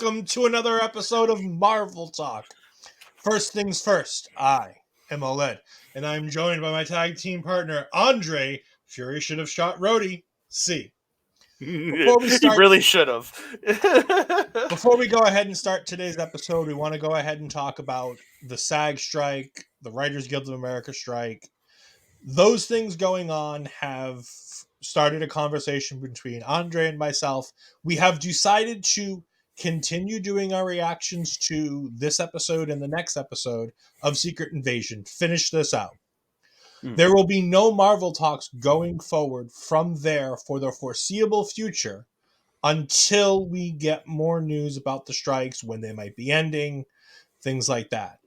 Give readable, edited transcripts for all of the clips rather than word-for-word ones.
welcome to another episode of Marvel Talk. First things first, I am Ol'Ed, and I'm joined by my tag team partner, Andre, Fury Should Have Shot Rhodey, C. Before we He start, really should have. before we go ahead and start today's episode, we want to go ahead and talk about the SAG strike, the Writers Guild of America strike. Those things going on have started a conversation between Andre and myself. We have decided to continue doing our reactions to this episode and the next episode of Secret Invasion. Finish this out. There will be no Marvel talks going forward from there for the foreseeable future until we get more news about the strikes, when they might be ending, things like that.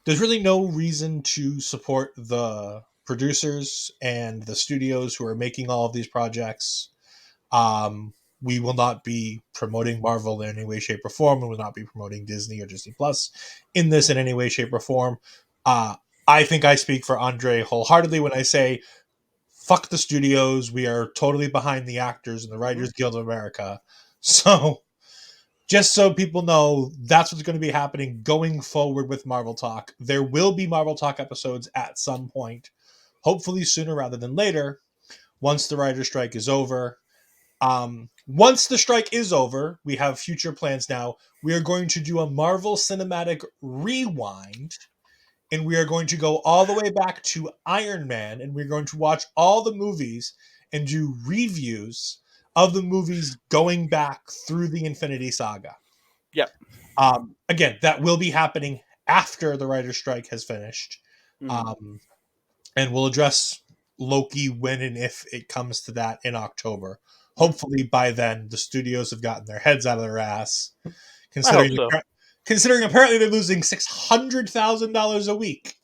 There's really no reason to support the producers and the studios who are making all of these projects. We will not be promoting Marvel in any way, shape, or form. We will not be promoting Disney or Disney Plus in this in any way, shape, or form. I think I speak for Andre wholeheartedly when I say, fuck the studios. We are totally behind the actors and the Writers Guild of America. So, just so people know, that's what's going to be happening going forward with Marvel Talk. There will be Marvel Talk episodes at some point, hopefully sooner rather than later, once the writer's strike is over. Once the strike is over, we have future plans now. We are going to do a Marvel Cinematic Rewind, and we are going to go all the way back to Iron Man, and we're going to watch all the movies and do reviews of the movies going back through the Infinity Saga. Yep. Again, that will be happening after the writer's strike has finished. And we'll address Loki when and if it comes to that in October. Hopefully by then the studios have gotten their heads out of their ass, considering apparently they're losing $600,000 a week.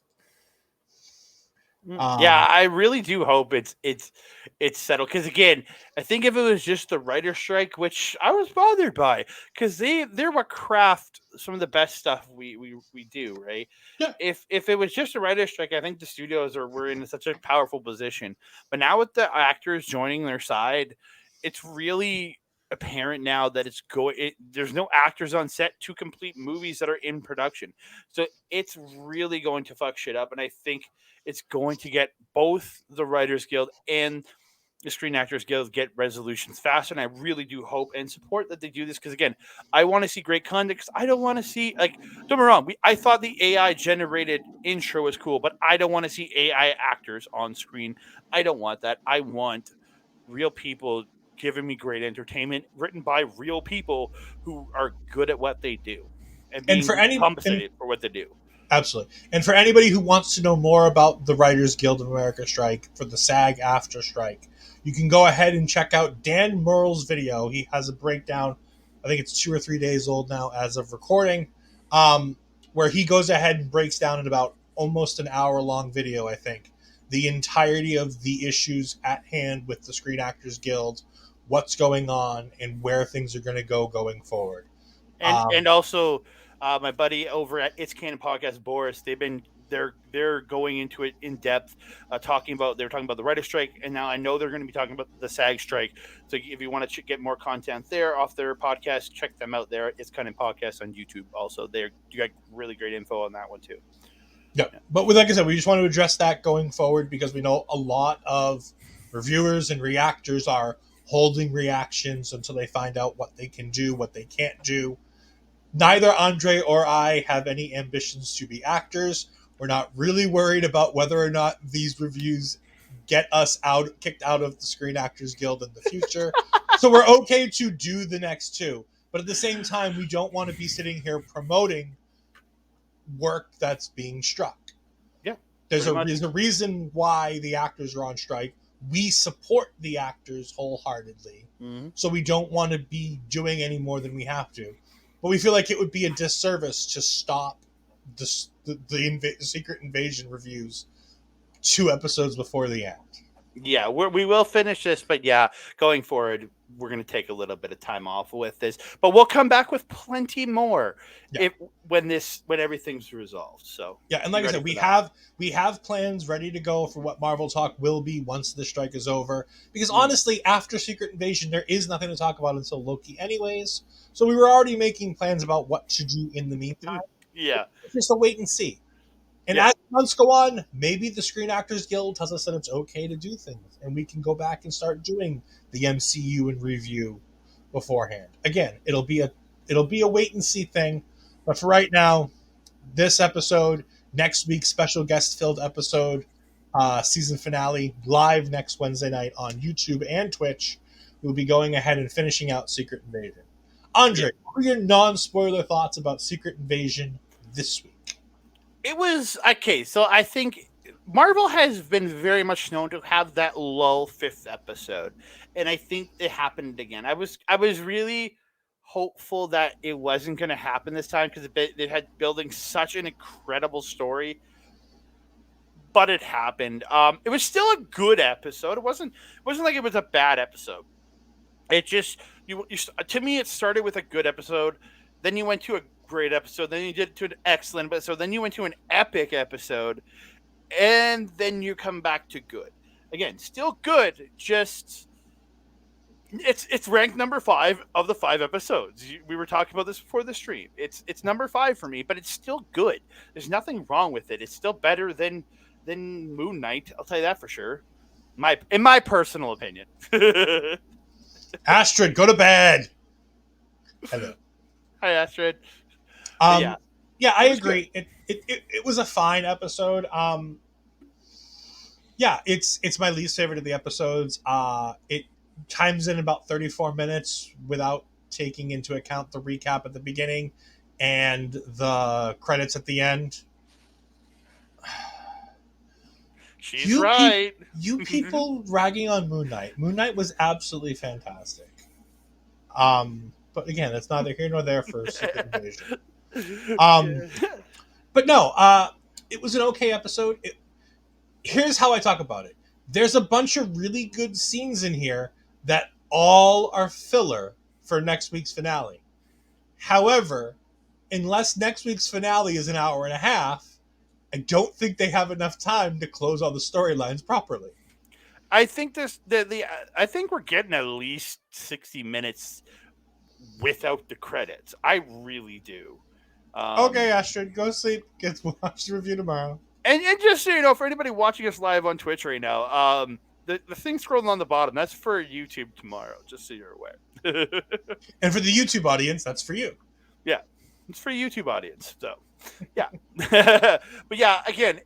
Yeah, I really do hope it's settled, because again, I think if it was just the writer's strike, which I was bothered by, because they're what craft some of the best stuff we do, right? Yeah. If it was just a writer's strike, I think the studios were in such a powerful position. But now with the actors joining their side, it's really apparent now that there's no actors on set to complete movies that are in production. So it's really going to fuck shit up, and I think it's going to get both the Writers Guild and the Screen Actors Guild get resolutions faster. And I really do hope and support that they do this, because again, I want to see great content. Because I don't want to see, like, don't get me wrong, I thought the AI generated intro was cool, but I don't want to see AI actors on screen. I don't want that. I want real people giving me great entertainment written by real people who are good at what they do and being compensated for what they do. Absolutely. And for anybody who wants to know more about the Writers Guild of America strike, for the SAG after strike, you can go ahead and check out Dan Murrell's video. He has a breakdown. I think it's 2 or 3 days old now as of recording, where he goes ahead and breaks down in about almost an hour-long video, I think, the entirety of the issues at hand with the Screen Actors Guild, what's going on, and where things are going to go going forward. And also, my buddy over at It's Canon Podcast, Boris, they're going into it in depth, they were talking about the writer's strike, and now I know they're going to be talking about the SAG strike. So if you want to get more content there off their podcast, check them out there. It's Canon Podcast on YouTube. Also, you got really great info on that one too. Yeah, but like I said, we just want to address that going forward, because we know a lot of reviewers and reactors are holding reactions until they find out what they can do, what they can't do. Neither Andre or I have any ambitions to be actors. We're not really worried about whether or not these reviews get us kicked out of the Screen Actors Guild in the future. So we're okay to do the next two. But at the same time, we don't want to be sitting here promoting work that's being struck. Yeah. There's a reason why the actors are on strike. We support the actors wholeheartedly. Mm-hmm. So we don't want to be doing any more than we have to. But we feel like it would be a disservice to stop the Secret Invasion reviews 2 episodes before the end. Yeah, we will finish this, but yeah, going forward, we're going to take a little bit of time off with this, but we'll come back with plenty more Yeah. if when everything's resolved. So Yeah, and be like I ready said, for that. we have plans ready to go for what Marvel Talk will be once the strike is over. Because Mm. honestly, after Secret Invasion, there is nothing to talk about until Loki, anyways. So we were already making plans about what to do in the meantime. Yeah, It's just a wait and see. And yeah, as months go on, maybe the Screen Actors Guild tells us that it's okay to do things, and we can go back and start doing the MCU and review beforehand. Again, it'll be a wait and see thing, but for right now, this episode, next week's special guest filled episode, season finale, live next Wednesday night on YouTube and Twitch. We'll be going ahead and finishing out Secret Invasion. yeah. Andre, what are your non spoiler thoughts about Secret Invasion this week? It was okay. So I think Marvel has been very much known to have that lull fifth episode, and I think it happened again. I was really hopeful that it wasn't going to happen this time because they had building such an incredible story, but it happened. It was still a good episode. It wasn't like it was a bad episode. It just you to me it started with a good episode, then you went to a great episode, then you did to an excellent episode, then you went to an epic episode, and then you come back to good. Again, still good, just it's ranked number 5 of the 5 episodes. We were talking about this before the stream. It's number 5 for me, but it's still good. There's nothing wrong with it. It's still better than Moon Knight. I'll tell you that for sure. In my personal opinion. Astrid, go to bed. Hello. Hi, Astrid. But yeah, Um, yeah, I it was good. agree. It was a fine episode. Yeah, it's my least favorite of the episodes. It times in about 34 minutes without taking into account the recap at the beginning and the credits at the end. She's You people, right. you Yeah. people ragging on Moon Knight. Moon Knight was absolutely fantastic. But again, that's neither here nor there for Secret Invasion. Um, but no, it was an okay episode. Here's how I talk about it. There's a bunch of really good scenes in here that all are filler for next week's finale. However, unless next week's finale is an hour and a half, I don't think they have enough time to close all the storylines properly. I think I think we're getting at least 60 minutes without the credits. I really do. Okay, Um, Astrid, go sleep. Get watch the review tomorrow. and just so you know, for anybody watching us live on Twitch right now, the thing scrolling on the bottom, that's for YouTube tomorrow, just so you're aware. And for the YouTube audience, that's for you. Yeah, it's for YouTube audience. So, yeah, but yeah, again,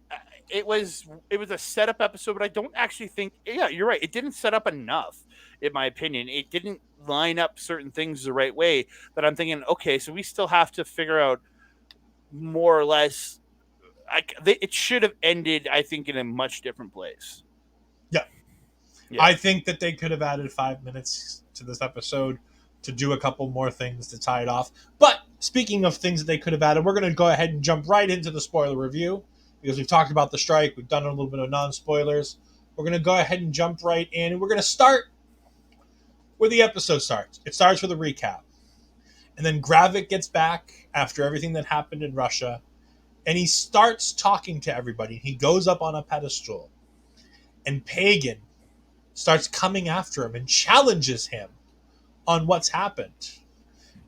it was a setup episode, but I don't actually think. Yeah, you're right. It didn't set up enough, in my opinion. It didn't line up certain things the right way. That I'm thinking, okay, so we still have to figure out more or less. It should have ended, I think, in a much different place. Yeah, Yeah. I think that they could have added 5 minutes to this episode to do a couple more things to tie it off. But speaking of things that they could have added, we're going to go ahead and jump right into the spoiler review because we've talked about the strike. We've done a little bit of non spoilers. We're going to go ahead and jump right in. And we're going to start where the episode starts. It starts with a recap. And then Gravik gets back after everything that happened in Russia. And he starts talking to everybody. He goes up on a pedestal. And Pagan starts coming after him and challenges him on what's happened.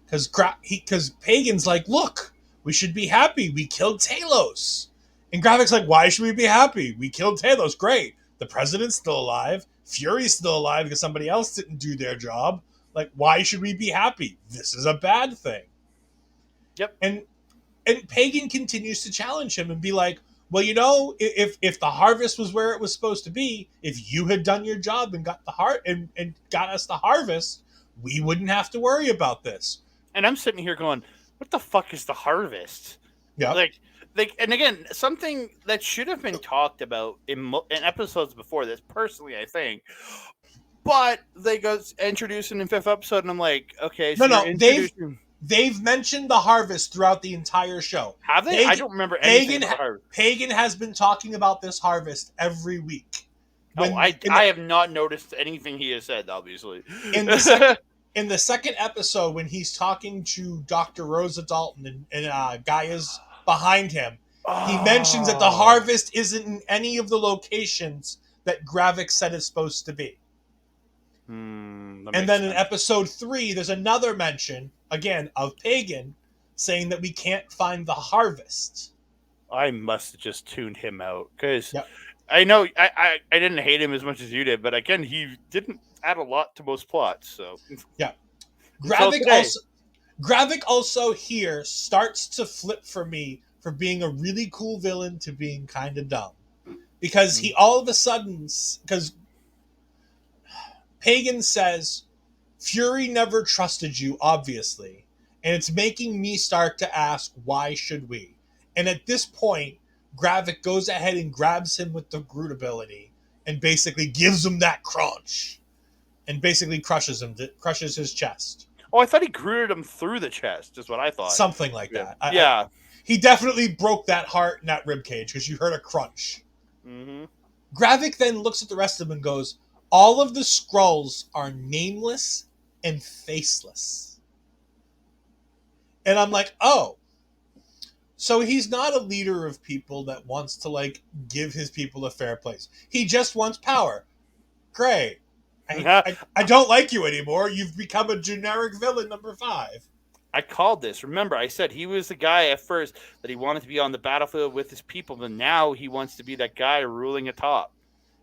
Because Pagan's like, look, we should be happy. We killed Talos. And Gravik's like, why should we be happy? We killed Talos. Great. The president's still alive. Fury's still alive because somebody else didn't do their job. Like, why should we be happy? This is a bad thing. Yep. And Pagan continues to challenge him and be like, well, you know, if the harvest was where it was supposed to be, if you had done your job and got the heart and got us the harvest, we wouldn't have to worry about this. And I'm sitting here going, what the fuck is the harvest? Yep. Like, and again, something that should have been talked about in episodes before this, personally, I think. But they go introducing in fifth episode, and I'm like, okay, No, so you're no, introducing. they've mentioned the harvest throughout the entire show. Have they? I Pagan don't remember anything Pagan about the harvest. Pagan has been talking about this harvest every week. Oh, when I have not noticed anything he has said. Obviously. in the second in the second episode when he's talking to Dr. Rosa Dalton and Gaia's behind him, he mentions that the Oh, harvest isn't in any of the locations that Gravik said it's supposed to be. that And makes then in sense. episode 3, there's another mention, again, of Pagan saying that we can't find the harvest. I must have just tuned him out because Yep. I know I didn't hate him as much as you did, but again, he didn't add a lot to most plots. So Yeah. until Gravik today, also Gravik also here starts to flip for me for being a really cool villain to being kind of dumb. Because he all of a sudden, because Pagan says, Fury never trusted you, obviously, and it's making me start to ask, why should we? And at this point, Gravik goes ahead and grabs him with the Groot ability and basically gives him that crunch and basically crushes his chest. oh, I thought he grooted him through the chest. Is what I thought. Something like Yeah, that. yeah. He definitely broke that heart and that rib cage because you heard a crunch. Mm-hmm. Gravik then looks at the rest of them and goes, all of the Skrulls are nameless and faceless. And I'm like, oh, so he's not a leader of people that wants to like give his people a fair place. He just wants power. Great. I don't like you anymore. You've become a generic villain number 5. I called this. Remember, I said he was the guy at first that he wanted to be on the battlefield with his people, but now he wants to be that guy ruling atop.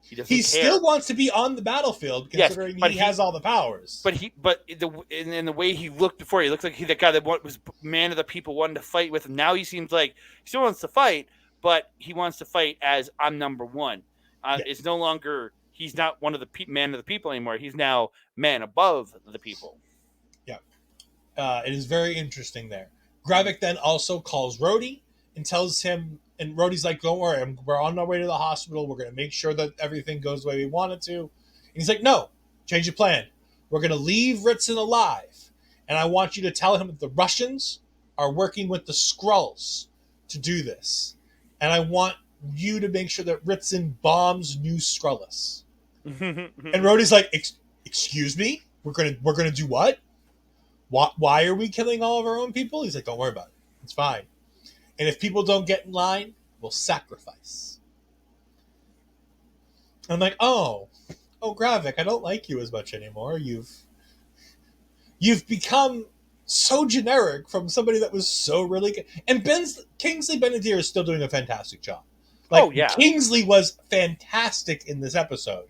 He He doesn't care. still wants to be on the battlefield Yes, considering but he has all the powers. in the way he looked before, he looked like he that guy that was man of the people, wanted to fight with him. Now he seems like he still wants to fight, but he wants to fight as I'm number one. Yeah. It's no longer he's not one of the man of the people anymore. He's now man above the people. Yeah. It is very interesting there. Gravik then also calls Rhodey and tells him, and Rhodey's like, don't worry, we're on our way to the hospital. We're going to make sure that everything goes the way we want it to. And he's like, no, change your plan. We're going to leave Ritson alive. And I want you to tell him that the Russians are working with the Skrulls to do this. And I want you to make sure that Ritson bombs New Skrullis. And Rhodey's like, excuse me? We're gonna do what? Why are we killing all of our own people? He's like, don't worry about it. It's fine. And if people don't get in line, we'll sacrifice. I'm like, oh, Gravik, I don't like you as much anymore. You've become so generic from somebody that was so really good. And Kingsley Benadir is still doing a fantastic job. Oh Like yeah, Kingsley was fantastic in this episode,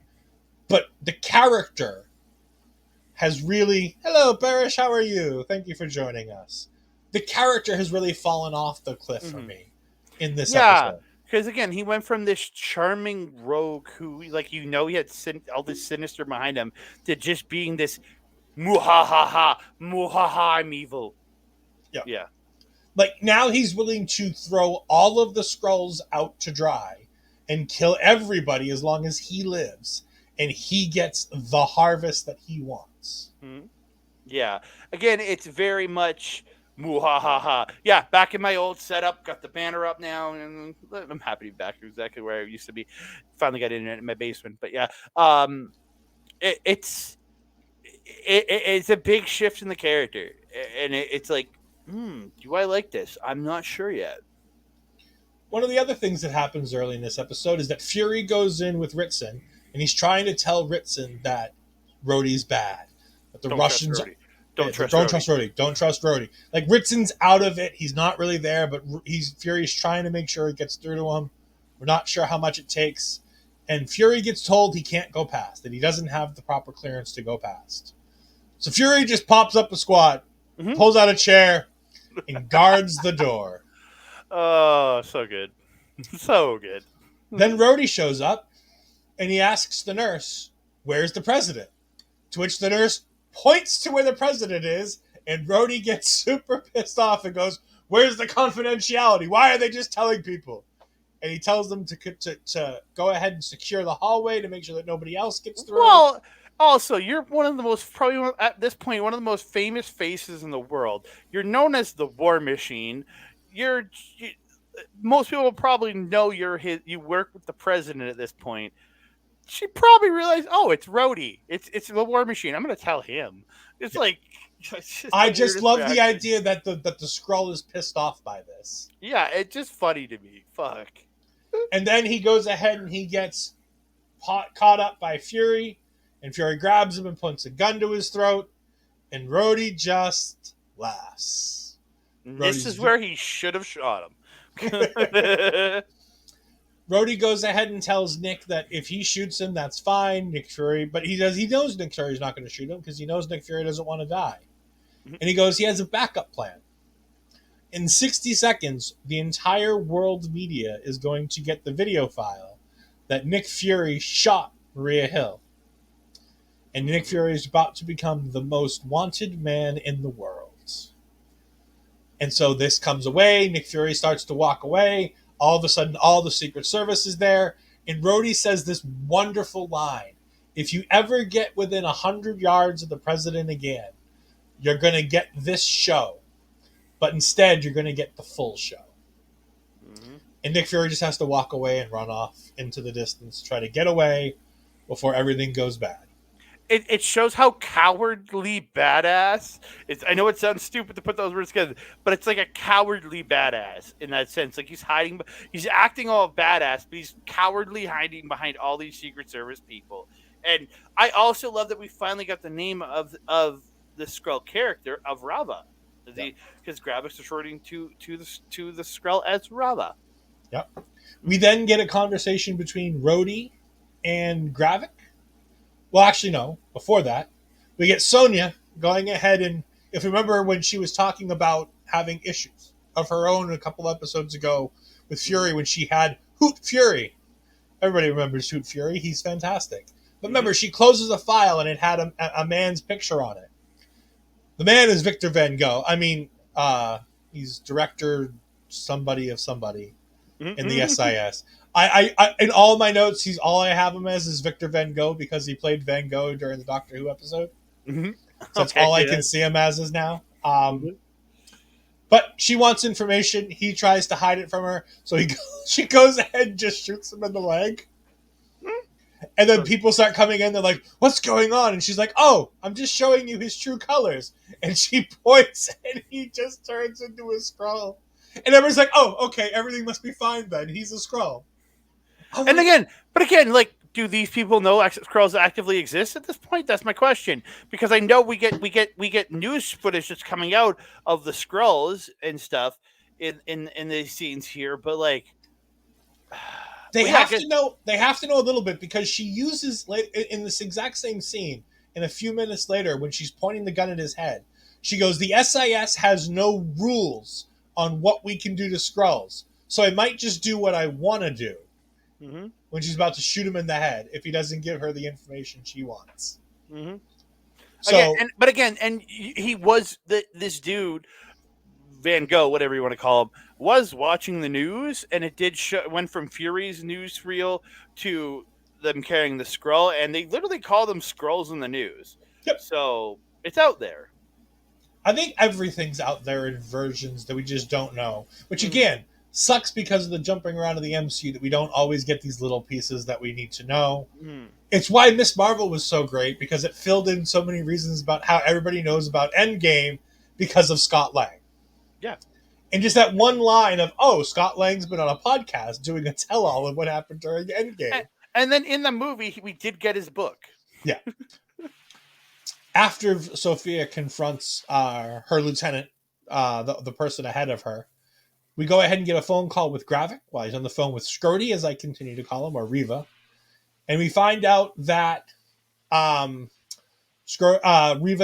but the character has really, hello Barish, how are you? Thank you for joining us. The character has really fallen off the cliff for me in this yeah. episode. Because again, he went from this charming rogue who, like, he had all this sinister behind him, to just being this muhahaha, I'm evil. Yeah. Yeah. Like now he's willing to throw all of the Skrulls out to dry and kill everybody as long as he lives and he gets the harvest that he wants. Yeah. Again, it's very much muhahaha. Yeah, back in my old setup, got the banner up now, and I'm happy to be back exactly where I used to be. Finally got internet in my basement, but yeah, it's a big shift in the character, and it's like, do I like this? I'm not sure yet. One of the other things that happens early in this episode is that Fury goes in with Ritson and he's trying to tell Ritson that Rhodey's bad. That the Don't trust Russians Rhodey. Don't trust don't Rhodey. trust Rhodey. Don't trust Rhodey. Like Ritson's out of it. He's not really there, but Fury's trying to make sure it gets through to him. We're not sure how much it takes. And Fury gets told he can't go past, that he doesn't have the proper clearance to go past. So Fury just pops up a squat, pulls out a chair, and guards the door. Oh, so good. So good. Then Rhodey shows up, and he asks the nurse, where's the president? To which the nurse points to where the president is, and Rhodey gets super pissed off and goes, where's the confidentiality? Why are they just telling people? And he tells them to go ahead and secure the hallway to make sure that nobody else gets through. Well, also, you're one of the most, probably at this point, one of the most famous faces in the world. You're known as the War Machine. Most people probably know you work with the president at this point. she probably realized, oh, it's Rhodey. It's the War Machine. I'm gonna tell him. It's Yeah. like it's just the I just weirdest love the reaction. idea that the Skrull is pissed off by this. Yeah, it's just funny to me. Fuck. And then he goes ahead and he gets caught up by Fury, and Fury grabs him and puts a gun to his throat, and Rhodey just laughs. And this Rhodey's is where he should have shot him. Rhodey goes ahead and tells Nick that if he shoots him, that's fine. Nick Fury, but he knows Nick Fury's not going to shoot him because he knows Nick Fury doesn't want to die. And he goes, he has a backup plan. In 60 seconds, the entire world media is going to get the video file that Nick Fury shot Maria Hill. And Nick Fury is about to become the most wanted man in the world. And so this comes away. Nick Fury starts to walk away. All of a sudden, all the Secret Service is there. And Rhodey says this wonderful line. If you ever get within 100 yards of the president again, you're going to get this show. But instead, you're going to get the full show. Mm-hmm. And Nick Fury just has to walk away and run off into the distance, try to get away before everything goes bad. It shows how cowardly badass. I know it sounds stupid to put those words together, but it's like a cowardly badass in that sense. Like he's acting all badass, but he's cowardly hiding behind all these Secret Service people. And I also love that we finally got the name of the Skrull character of Rava, because Gravix is referring to the Skrull as Rava. Yep. We then get a conversation between Rhodey and Gravik. Well, actually, no. Before that, we get Sonya going ahead and, if you remember when she was talking about having issues of her own a couple episodes ago with Fury when she had Hoot Fury. Everybody remembers Hoot Fury. He's fantastic. But remember, she closes a file and it had a man's picture on it. The man is Victor Van Gogh. I mean, he's director somebody of somebody in the SIS. I in all my notes, all I have him as is Victor Van Gogh because he played Van Gogh during the Doctor Who episode. Mm-hmm. So that's all I can see him as is now. But she wants information. He tries to hide it from her, so she goes ahead and just shoots him in the leg. And then people start coming in. They're like, "What's going on?" And she's like, "Oh, I'm just showing you his true colors." And she points, and he just turns into a Skrull. And everyone's like, "Oh, okay, everything must be fine then. He's a Skrull." And again, like, do these people know Skrulls actively exist at this point? That's my question. Because I know we get news footage that's coming out of the Skrulls and stuff in these scenes here, but like they have to know a little bit because she uses in this exact same scene. And a few minutes later, when she's pointing the gun at his head, she goes, "The SIS has no rules on what we can do to Skrulls, so I might just do what I want to do." Mm-hmm. When she's about to shoot him in the head if he doesn't give her the information she wants. Mm-hmm. So, he was this dude, Van Gogh, whatever you want to call him, was watching the news, and it did went from Fury's newsreel to them carrying the Skrull, and they literally call them Skrulls in the news. Yep. So it's out there. I think everything's out there in versions that we just don't know, which again sucks because of the jumping around of the MCU that we don't always get these little pieces that we need to know. It's why Miss Marvel was so great, because it filled in so many reasons about how everybody knows about Endgame because of Scott Lang. Yeah. And just that one line of, "Oh, Scott Lang's been on a podcast doing a tell-all of what happened during Endgame." And then in the movie, we did get his book. Yeah. After Sophia confronts her lieutenant, the person ahead of her, we go ahead and get a phone call with Gravik while he's on the phone with Scrody, as I continue to call him, or Riva. And we find out that Riva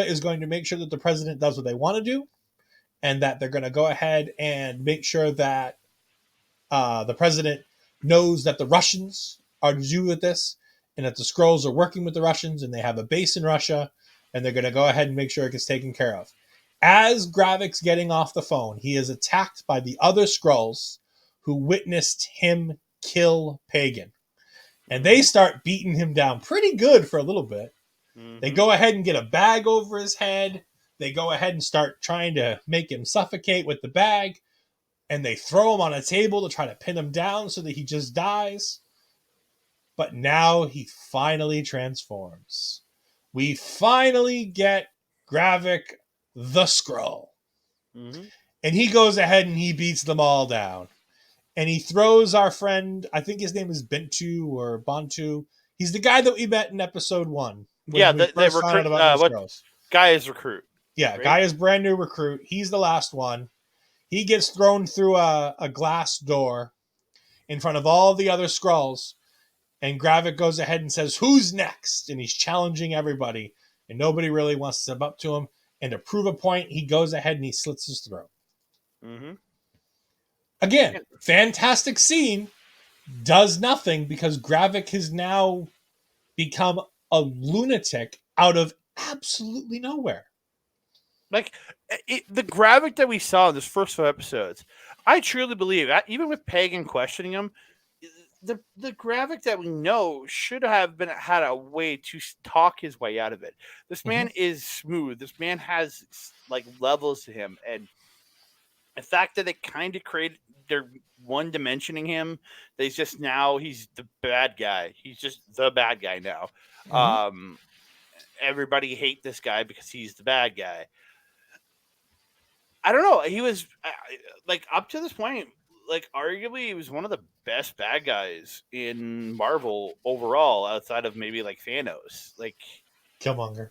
is going to make sure that the president does what they want to do, and that they're going to go ahead and make sure that the president knows that the Russians are to do with this, and that the Skrulls are working with the Russians, and they have a base in Russia, and they're going to go ahead and make sure it gets taken care of. As Gravik's getting off the phone, he is attacked by the other Skrulls who witnessed him kill Pagan. And they start beating him down pretty good for a little bit. Mm-hmm. They go ahead and get a bag over his head. They go ahead and start trying to make him suffocate with the bag. And they throw him on a table to try to pin him down so that he just dies. But now he finally transforms. We finally get Gravik the Skrull. Mm-hmm. And he goes ahead and he beats them all down. And he throws our friend, I think his name is Bentu or Bantu. He's the guy that we met in episode 1 when Yeah, we the first found out recruit. about the What Skrulls. guy is recruit? Yeah, Right. guy is brand new recruit. He's the last one. He gets thrown through a glass door in front of all the other Skrulls. And Gravik goes ahead and says, "Who's next?" And he's challenging everybody. And nobody really wants to step up to him. And to prove a point, he goes ahead and he slits his throat. Mm-hmm. Again, fantastic scene. Does nothing because Gravik has now become a lunatic out of absolutely nowhere. Like the Gravik that we saw in this first 5 episodes, I truly believe, even with Pagan questioning him, the Gravik that we know should have been had a way to talk his way out of it. This man is smooth. This man has like levels to him, and the fact that it kind of created they're one dimensioning him. He's the bad guy. He's just the bad guy now. Mm-hmm. Everybody hate this guy because he's the bad guy. I don't know. He was like up to this point, like arguably he was one of the best bad guys in Marvel overall, outside of maybe like Thanos. Like Killmonger.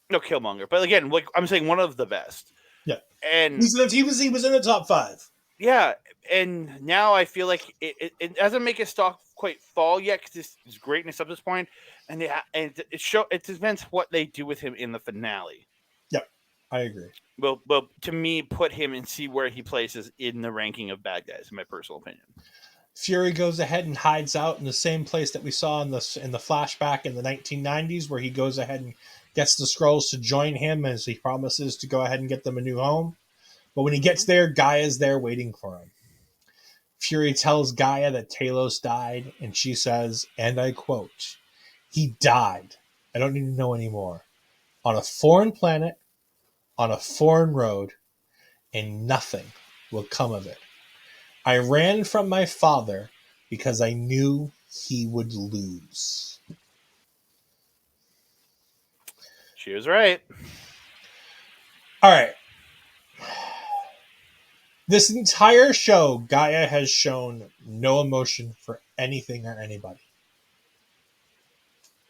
no Killmonger, but again, like I'm saying, one of the best. Yeah, And he was in the top 5. yeah, and now I feel like it doesn't make his stock quite fall yet because his greatness up to this point, and it depends what they do with him in the finale. Yep, I agree. Well, to me, put him and see where he places in the ranking of bad guys, in my personal opinion. Fury goes ahead and hides out in the same place that we saw in the flashback in the 1990s, where he goes ahead and gets the Skrulls to join him as he promises to go ahead and get them a new home. But when he gets there, Gaia's there waiting for him. Fury tells Gaia that Talos died, and she says, and I quote, "He died. I don't need to know anymore. On a foreign planet, on a foreign road, and nothing will come of it. I ran from my father because I knew he would lose." She was right. All right. This entire show, Gaia has shown no emotion for anything or anybody.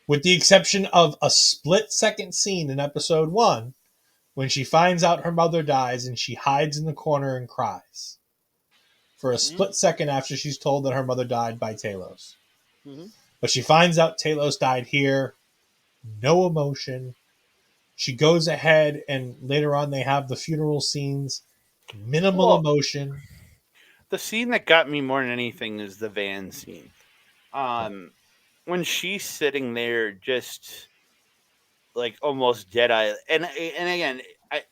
With the exception of a split-second scene in episode 1 when she finds out her mother dies and she hides in the corner and cries. For a split second after she's told that her mother died by Talos. Mm-hmm. But she finds out Talos died here. No emotion. She goes ahead and later on they have the funeral scenes. Minimal emotion. The scene that got me more than anything is the van scene. When she's sitting there just like almost dead eye, and again,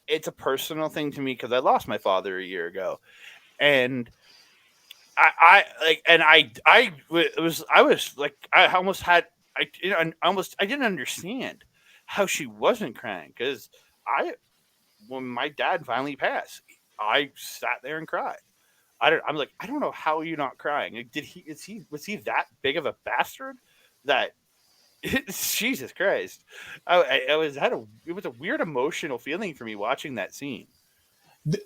it's a personal thing to me because I lost my father a year ago, and I was like I almost had I didn't understand how she wasn't crying because I when my dad finally passed, I sat there and cried. I'm like, I don't know how you're not crying. Like, was he that big of a bastard that Jesus Christ. It was a weird emotional feeling for me watching that scene.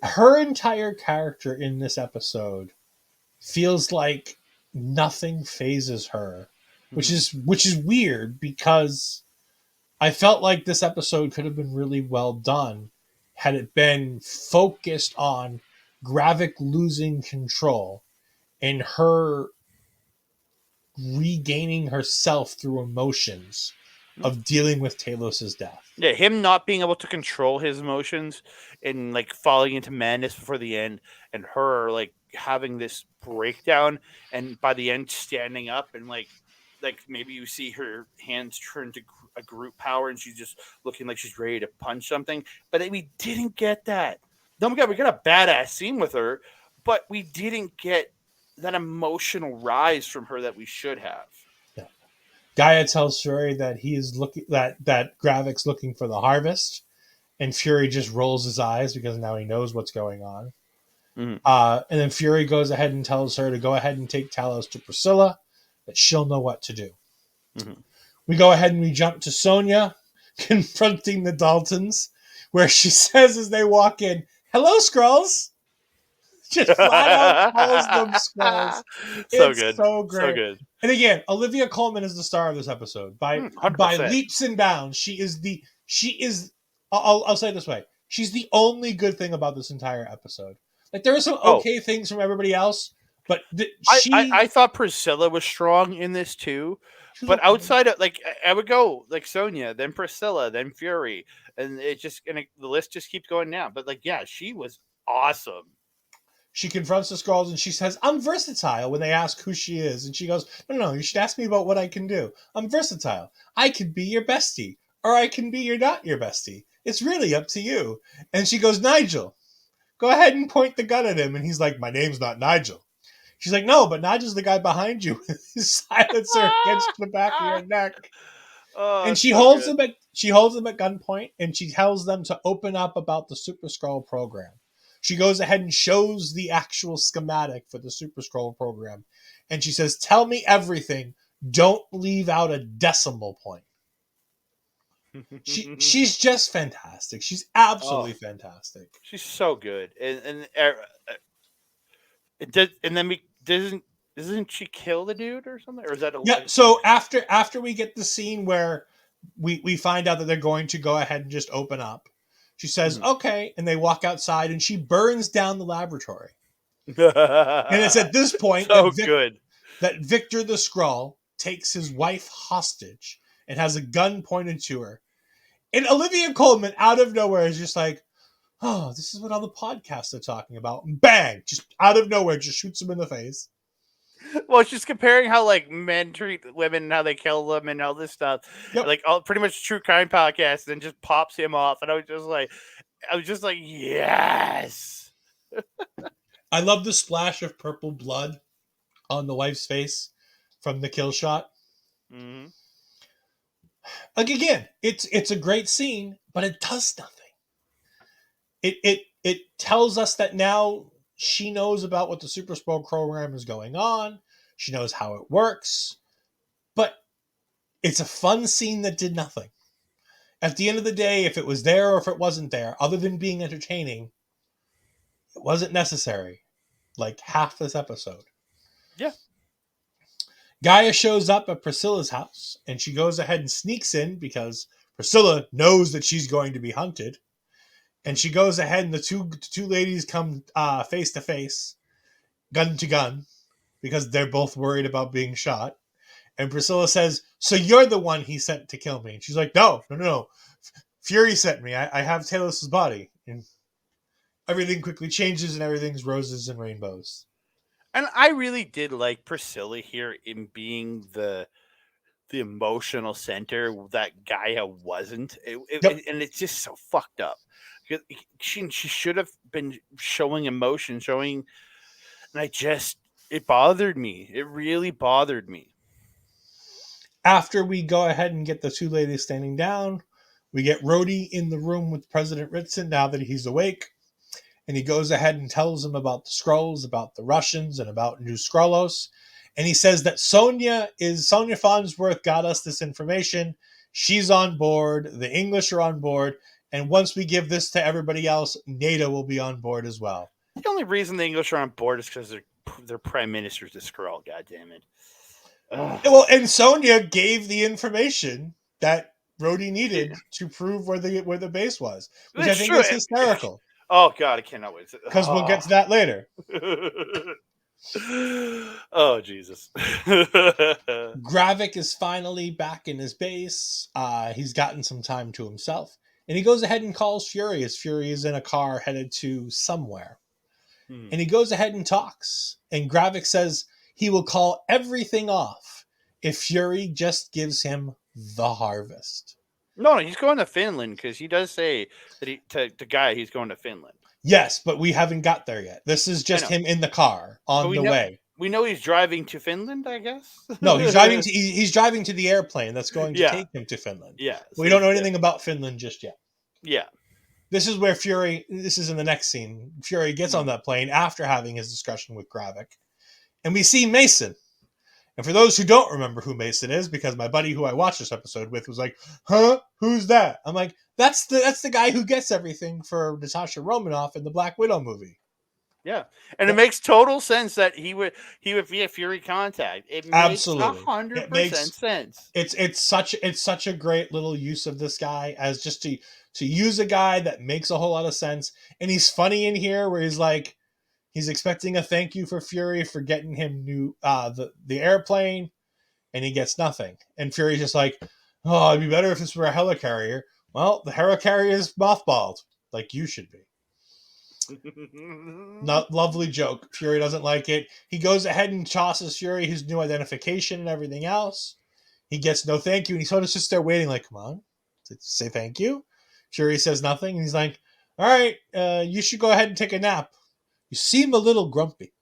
Her entire character in this episode feels like nothing phases her, which is weird because I felt like this episode could have been really well done had it been focused on Gravik losing control and her regaining herself through emotions of dealing with Talos's death. Yeah, him not being able to control his emotions and like falling into madness before the end, and her like having this breakdown, and by the end standing up and like maybe you see her hands turn to a group power and she's just looking like she's ready to punch something. But we didn't get that. Oh my god, we got a badass scene with her, but we didn't get that emotional rise from her that we should have. Yeah. Gaia tells Fury that he is looking that Gravik's looking for the harvest, and Fury just rolls his eyes because now he knows what's going on. Mm-hmm. And then Fury goes ahead and tells her to go ahead and take Talos to Priscilla that she'll know what to do. Mm-hmm. We go ahead and we jump to Sonya confronting the Daltons, where she says as they walk in, "Hello, Skrulls." Just flat out calls them Skrulls. So It's good. so So great. good. And again, Olivia Colman is the star of this episode by 100%. leaps and bounds. She is. I'll say it this way: she's the only good thing about this entire episode. Like there are some Oh, okay things from everybody else, but I thought Priscilla was strong in this too. she was But okay. outside of like I would go like Sonya, then Priscilla, then Fury, and the list just keeps going down. But like yeah, she was awesome. She confronts the Skrulls and she says, "I'm versatile," when they ask who she is. And she goes, "No, you should ask me about what I can do. I'm versatile. I could be your bestie, or I can be your not your bestie. It's really up to you." And she goes, "Nigel, go ahead and point the gun at him." And he's like, "My name's not Nigel." She's like, "No, but Nigel's the guy behind you with his silencer against the back of your neck." Oh, And it's so good. she holds them at gunpoint and she tells them to open up about the Super Skrull program. She goes ahead and shows the actual schematic for the Super Skrull program. And she says, "Tell me everything. Don't leave out a decimal point." She's just fantastic. She's Oh, absolutely fantastic. she's so good, and it does, and then we doesn't she kill the dude or something, or is that a Yeah, so after we get the scene where we find out that they're going to go ahead and just open up, she says, Mhm. "Okay," and they walk outside and she burns down the laboratory. And it's at this point So good. that Victor the Skrull takes his wife hostage and has a gun pointed to her. And Olivia Colman, out of nowhere, is just like, "Oh, this is what all the podcasts are talking about." And bang! Just out of nowhere, just shoots him in the face. Well, she's comparing how like men treat women and how they kill them and all this stuff, Yep. like all pretty much true crime podcast, and just pops him off, and I was just like, yes. I love the splash of purple blood on the wife's face from the kill shot. Mm-hmm. Like again, it's a great scene, but it does nothing. It tells us that now she knows about what the Super Skrull program is going on. She knows how it works, but it's a fun scene that did nothing. At the end of the day, if it was there or if it wasn't there, other than being entertaining, it wasn't necessary. Like half this episode. Yeah. Gaia shows up at Priscilla's house and she goes ahead and sneaks in because Priscilla knows that she's going to be hunted. And she goes ahead and the two ladies come face to face, gun to gun, because they're both worried about being shot. And Priscilla says, "So you're the one he sent to kill me?" And she's like, No. Fury sent me. I have Talos's body." And everything quickly changes and everything's roses and rainbows. And I really did like Priscilla here in being the emotional center that Gaia wasn't. Yep. And it's just so fucked up. She should have been showing emotion, showing, and it bothered me. It really bothered me. After we go ahead and get the two ladies standing down, we get Rhodey in the room with President Ritson now that he's awake. And he goes ahead and tells him about the Skrulls, about the Russians, and about New Skrullos. And he says that Sonya Farnsworth got us this information. She's on board. The English are on board. And once we give this to everybody else, NATO will be on board as well. The only reason the English are on board is because their prime minister's a Skrull. God damn it. Ugh. Well, and Sonya gave the information that Rhodey needed Yeah, to prove where the base was, which I it's think true. is hysterical. Oh god, I cannot wait. Because we'll get to that later. Oh Jesus. Gravik is finally back in his base. He's gotten some time to himself. And he goes ahead and calls Fury as Fury is in a car headed to somewhere. And he goes ahead and talks. And Gravik says he will call everything off if Fury just gives him the harvest. No, he's going to Finland because he does say that to Guy he's going to Finland. Yes, but we haven't got there yet. This is just him in the car on the way. We know he's driving to Finland, I guess. No, he's driving to the airplane that's going to take him to Finland. Yeah. We don't know anything about Finland just yet. Yeah. This is where this is in the next scene. Fury gets on that plane after having his discussion with Gravik. And we see Mason. And for those who don't remember who Mason is, because my buddy who I watched this episode with was like, "Huh? Who's that?" I'm like, that's the guy who gets everything for Natasha Romanoff in the Black Widow movie." Yeah, and it Yep. makes total sense that he would be a Fury contact. It makes a Absolutely. hundred It percent makes sense. it's such a great little use of this guy as just to use a guy that makes a whole lot of sense. And he's funny in here where he's like he's expecting a thank you for Fury for getting him new the airplane, and he gets nothing. And Fury's just like, "Oh, it'd be better if this were a helicarrier." Well, the helicarrier is mothballed, like you should be. Not lovely joke. Fury doesn't like it. He goes ahead and tosses Fury his new identification and everything else. He gets no thank you, and he sort of sits there waiting, like, "Come on, say thank you." Fury says nothing, and he's like, "All right, you should go ahead and take a nap. You seem a little grumpy."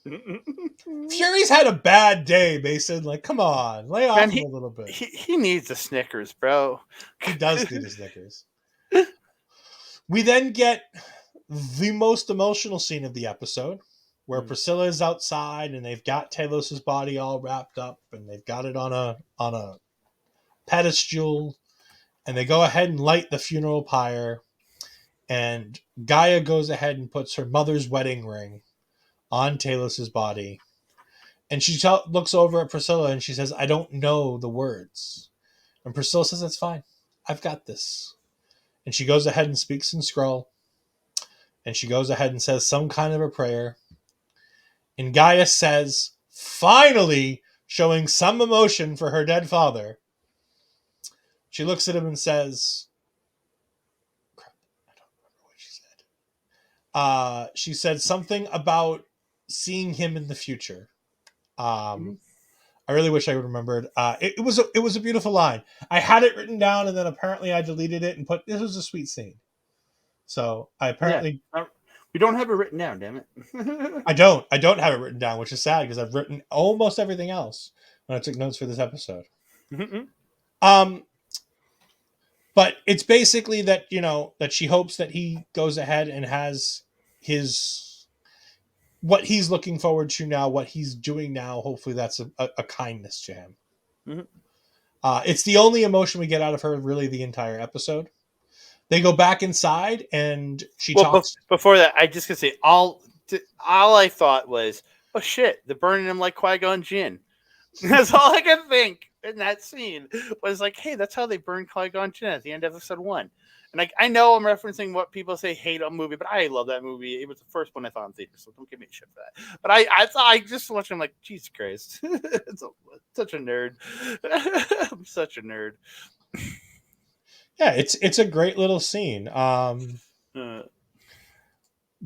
Fury's had a bad day, Mason. Like, come on, lay Man, off him a he, little bit. he he needs a Snickers, bro. He does need a Snickers. We then get the most emotional scene of the episode, where Priscilla is outside and they've got Talos's body all wrapped up and they've got it on a pedestal, and they go ahead and light the funeral pyre, and Gaia goes ahead and puts her mother's wedding ring on Talos's body, and she looks over at Priscilla and she says, "I don't know the words." And Priscilla says, "That's fine. I've got this." And she goes ahead and speaks in Skrull, and she goes ahead and says some kind of a prayer. And Gaia says, finally showing some emotion for her dead father, she looks at him and says, crap, I don't remember what she said. She said something about seeing him in the future. I really wish I remembered. It was a beautiful line. I had it written down, and then apparently I deleted it and put this was a sweet scene. So I Yeah, apparently we don't have it written down. Damn it. I don't have it written down, which is sad because I've written almost everything else when I took notes for this episode. Um, but it's basically that that she hopes that he goes ahead and has his what he's looking forward to now, what he's doing now. Hopefully, that's a kindness to him. It's the only emotion we get out of her really the entire episode. They go back inside and she talks. Before that, I just gonna say all I thought was, oh shit, they're burning him like Qui-Gon Jinn. That's all I could think in that scene was like, hey, that's how they burned Qui-Gon Jinn at the end of episode 1. And like, I know I'm referencing what people say hate on movie, but I love that movie. It was the first one I thought in theater, so don't give me shit for that. But I thought I just watched him like, Jesus Christ, such a nerd. I'm such a nerd. Yeah, it's a great little scene.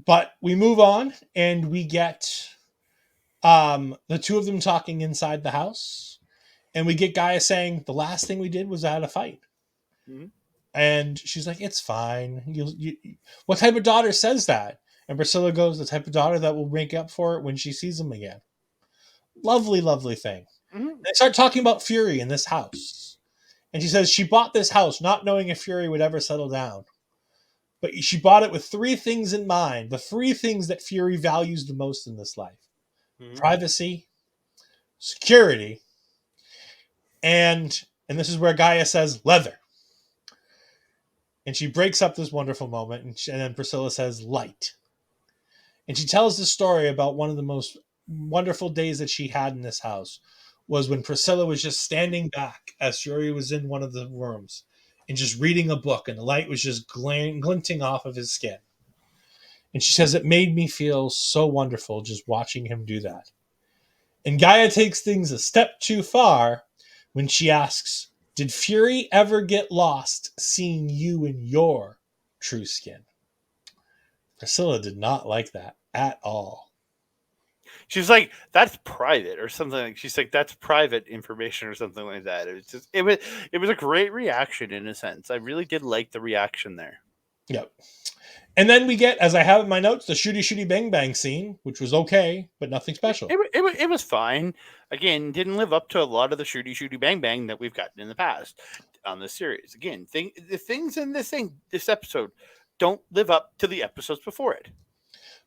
But we move on and we get the two of them talking inside the house, and we get Gaia saying the last thing we did was I had a fight. And she's like, "It's fine. You what type of daughter says that?" And Priscilla goes, "The type of daughter that will make up for it when she sees him again." Lovely, lovely thing. They start talking about Fury in this house. And she says she bought this house not knowing if Fury would ever settle down. But she bought it with 3 things in mind. The 3 things that Fury values the most in this life. Privacy, security, and this is where Gaia says leather. And she breaks up this wonderful moment, and then Priscilla says light. And she tells the story about one of the most wonderful days that she had in this house was when Priscilla was just standing back as Fury was in one of the rooms and just reading a book, and the light was just glinting off of his skin. And she says it made me feel so wonderful just watching him do that. And Gaia takes things a step too far when she asks, did Fury ever get lost seeing you in your true skin? Priscilla did not like that at all. She's like, that's private or something. Like she's like, that's private information or something like that. It was a great reaction in a sense. I really did like the reaction there. Yep. And then we get, as I have in my notes, the shooty bang bang scene, which was okay, but nothing special. It was fine. Again, didn't live up to a lot of the shooty bang bang that we've gotten in the past on this series. Again, the things in this episode don't live up to the episodes before it.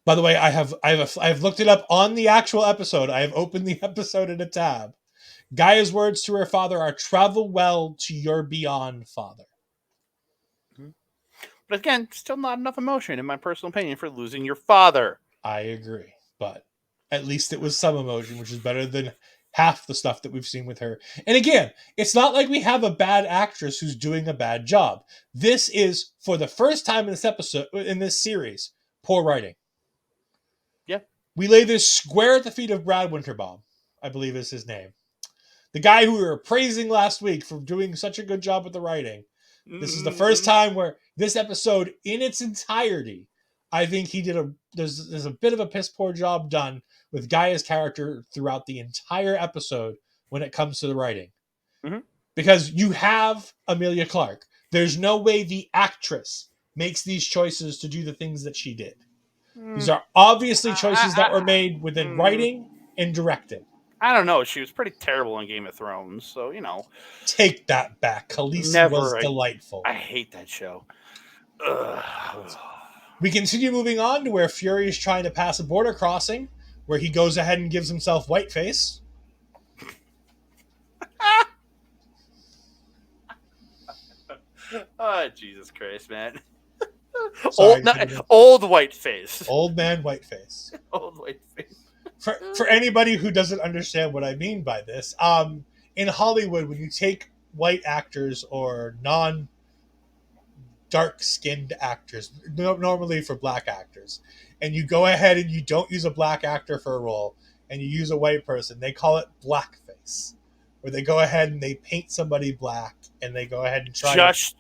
By the way, I have looked it up on the actual episode. I have opened the episode in a tab. Gaia's words to her father are "Travel well to your beyond, father." But again, still not enough emotion, in my personal opinion, for losing your father. I agree, but at least it was some emotion, which is better than half the stuff that we've seen with her. And again, it's not like we have a bad actress who's doing a bad job. This is, for the first time in this episode, in this series, poor writing. Yeah. We lay this square at the feet of Brad Winterbaum, I believe is his name. The guy who we were praising last week for doing such a good job with the writing. This is the first time where this episode in its entirety, I think he did there's a bit of a piss poor job done with Gaia's character throughout the entire episode when it comes to the writing. Mm-hmm. Because you have Amelia Clark. There's no way the actress makes these choices to do the things that she did. These are obviously choices that were made within writing and directing. I don't know. She was pretty terrible in Game of Thrones, so Take that back. Khaleesi was never. delightful. I hate that show. Ugh. We continue moving on to where Fury is trying to pass a border crossing, where he goes ahead and gives himself whiteface. Oh, Jesus Christ, man. Sorry, Old white face. Old man whiteface. Old white face. For anybody who doesn't understand what I mean by this, in Hollywood, when you take white actors or non dark skinned actors, normally for black actors, and you go ahead and you don't use a black actor for a role and you use a white person, they call it blackface, where they go ahead and they paint somebody black and they go ahead and try to pass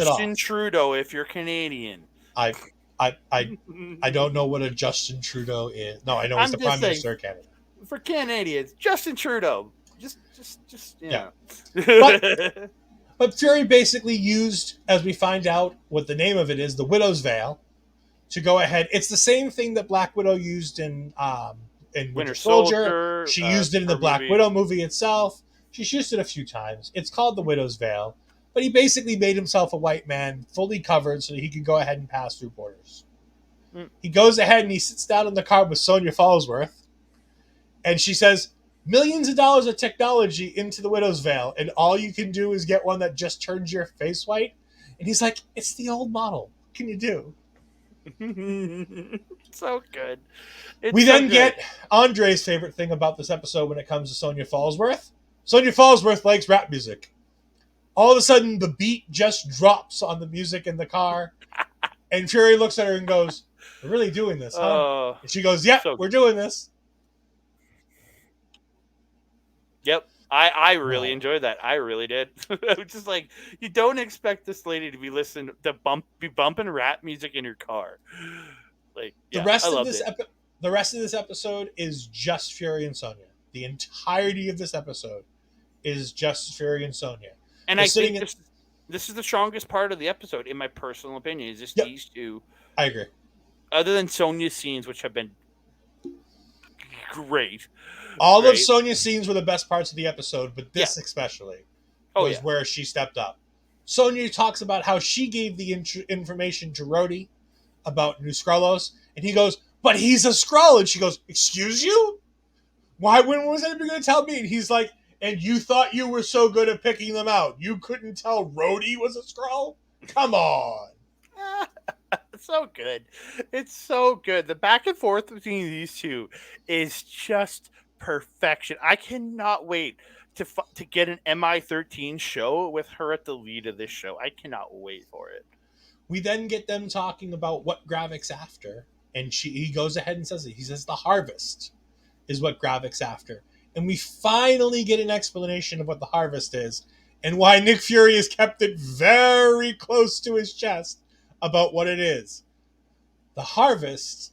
it off. Justin Trudeau, if you're Canadian. I don't know what a Justin Trudeau is. No, I know he's the Prime Minister of Canada. For Canadians, Justin Trudeau. Just yeah. But Fury basically used, as we find out what the name of it is, the Widow's Veil, to go ahead. It's the same thing that Black Widow used in Winter Soldier. She used it in the Black Widow movie itself. She's used it a few times. It's called the Widow's Veil. But he basically made himself a white man, fully covered, so that he could go ahead and pass through borders. He goes ahead and he sits down in the car with Sonya Fallsworth, and she says, millions of dollars of technology into the Widow's Veil, and all you can do is get one that just turns your face white. And he's like, it's the old model. What can you do? So good. We then get Andre's favorite thing about this episode when it comes to Sonya Fallsworth. Sonya Fallsworth likes rap music. All of a sudden, the beat just drops on the music in the car, and Fury looks at her and goes, we're really doing this, huh? And she goes, yeah, we're doing this. Yep. I really enjoyed that. I really did. I was just like, you don't expect this lady to be listening to be bumping rap music in your car. Like, yeah, the rest of this episode is just Fury and Sonya. The entirety of this episode is just Fury and Sonya. And I think this is the strongest part of the episode, in my personal opinion, is just these two. I agree. Other than Sonya's scenes, which have been great. All of Sonya's scenes were the best parts of the episode, but this especially was where she stepped up. Sonya talks about how she gave the information to Rhodey about New Skrullos, and he goes, but he's a Skrull. And she goes, excuse you? Why? When was anybody going to tell me? And he's like, and you thought you were so good at picking them out. You couldn't tell Rhodey was a Skrull? Come on. So good. It's so good. The back and forth between these two is just perfection. I cannot wait to get an MI13 show with her at the lead of this show. I cannot wait for it. We then get them talking about what Gravik's after, and he goes ahead and says it. He says the harvest is what Gravik's after. And we finally get an explanation of what the harvest is and why Nick Fury has kept it very close to his chest about what it is. The harvest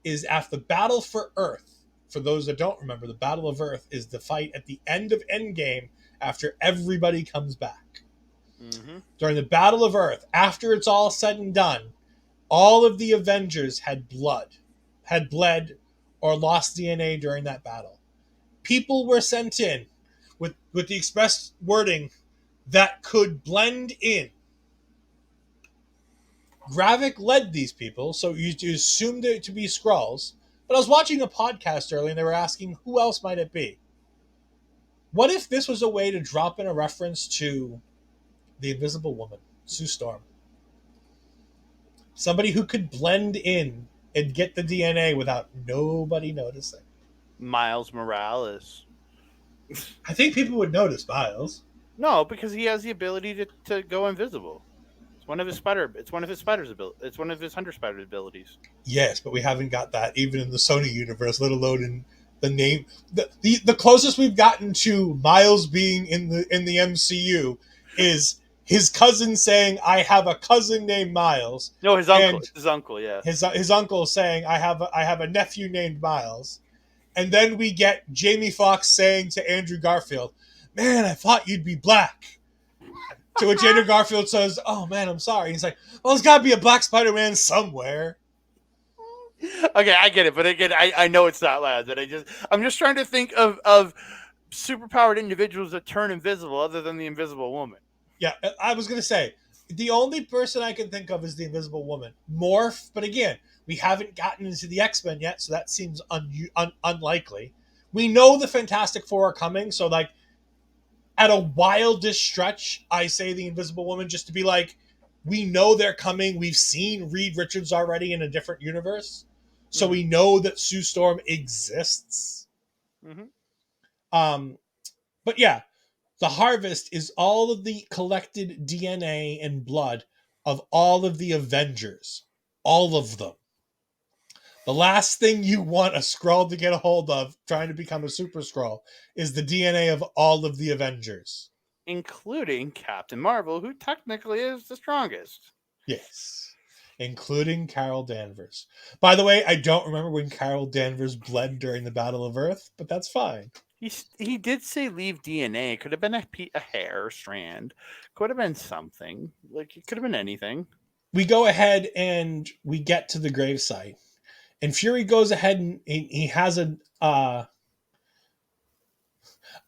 is after the battle for Earth. For those that don't remember, the Battle of Earth is the fight at the end of Endgame after everybody comes back. Mm-hmm. During the Battle of Earth, after it's all said and done, all of the Avengers had bled, or lost DNA during that battle. People were sent in with the express wording that could blend in. Gravik led these people, so you assumed it to be Skrulls. But I was watching a podcast earlier, and they were asking who else might it be. What if this was a way to drop in a reference to the Invisible Woman, Sue Storm? Somebody who could blend in and get the DNA without nobody noticing. Miles Morales. I think people would notice Miles. No, because he has the ability to go invisible. It's one of his spider. It's one of his spider's ability. It's one of his hunter spider abilities. Yes, but we haven't got that even in the Sony universe, let alone in the name. The closest we've gotten to Miles being in the MCU is his cousin saying, "I have a cousin named Miles," No, his uncle. and It's his uncle. Yeah. his uncle saying, I have a nephew named Miles," and then we get Jamie Foxx saying to Andrew Garfield, "Man, I thought you'd be black." To which Andrew Garfield says, "Oh man, I'm sorry." And he's like, "Well, there's got to be a black Spider-Man somewhere." Okay, I get it, but again, I know it's not loud. But I'm just trying to think of superpowered individuals that turn invisible, other than the Invisible Woman. Yeah, I was gonna say the only person I can think of is the Invisible Woman. Morph, but again, we haven't gotten into the X-Men yet, so that seems unlikely. We know the Fantastic Four are coming, so like at a wildest stretch, I say the Invisible Woman just to be like, we know they're coming. We've seen Reed Richards already in a different universe, so we know that Sue Storm exists. Mm-hmm. But yeah, the harvest is all of the collected DNA and blood of all of the Avengers. All of them. The last thing you want a Skrull to get a hold of trying to become a Super Skrull is the DNA of all of the Avengers. Including Captain Marvel, who technically is the strongest. Yes. Including Carol Danvers. By the way, I don't remember when Carol Danvers bled during the Battle of Earth, but that's fine. He did say leave DNA. Could have been a hair strand. Could have been something. Like it could have been anything. We go ahead and we get to the gravesite. And Fury goes ahead and he has a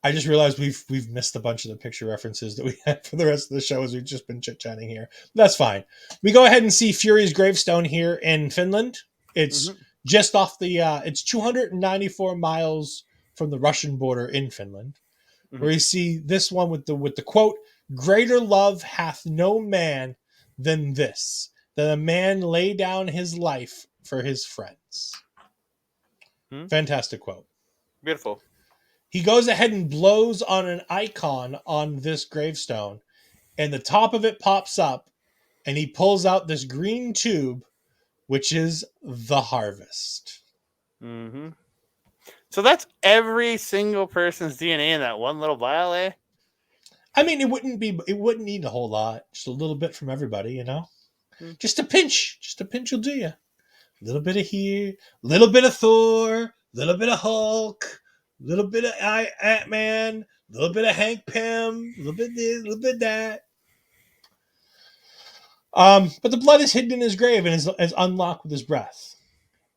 I just realized we've missed a bunch of the picture references that we had for the rest of the show as we've just been chit-chatting here. That's fine. We go ahead and see Fury's gravestone here in Finland. It's just off the it's 294 miles from the Russian border in Finland. Where you see this one with the quote, "Greater love hath no man than this, that a man lay down his life for his friends." Fantastic quote. Beautiful. He goes ahead and blows on an icon on this gravestone, and the top of it pops up, and he pulls out this green tube, which is the harvest. Mm-hmm. So that's every single person's DNA in that one little vial, eh? I mean, it wouldn't need a whole lot, just a little bit from everybody, you know? Just a pinch will do you. A little bit of here, a little bit of Thor, a little bit of Hulk, a little bit of Ant-Man, a little bit of Hank Pym, a little bit of this, a little bit of that. But the blood is hidden in his grave and is unlocked with his breath.